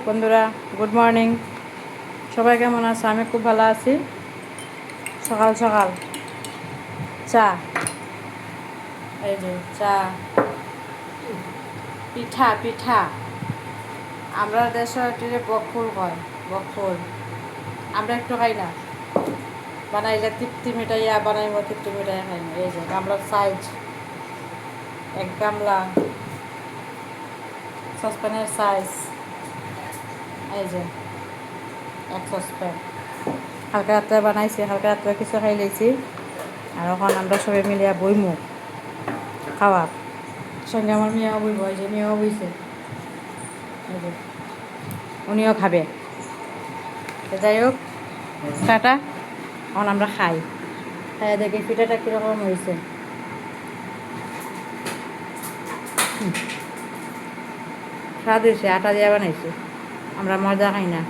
বন্ধুরা, good morning. সবাই কেমন আছে? আমি খুব ভালো আছি। সকাল সকাল চা, এই যে চা, পিঠা পিঠা। আমরা দেশে এটি বকফুল হয়, বকফুল। আমরা একটু খাই না, বানাইলে তৃপ্তি মিটাইয়া বানাইব, তৃপ্তি মিটাইয়া খাই না। এই যে গামলার সাইজ, এক গামলা, সসপ্যানের সাইজ, এই যে এক সসপ্যান। হালকা রাত্রে বানাইছি, হালকা রাত্রে কিছু খাই লাইছি। আর এখন আমরা সবাই মিলিয়া বইমু খাওয়ার সঙ্গে। আমার মেয়েও বইব, এই যে মেয়েও বইছে, এই যে উনিও খাবে। তো যাই হোক, টাটা। এখন আমরা খাই, খাই দেখি পিঠাটা কীরকম হয়েছে। স্বাদ হয়েছে, আটা দিয়ে বানাইছি। আমরা মজা খাই না।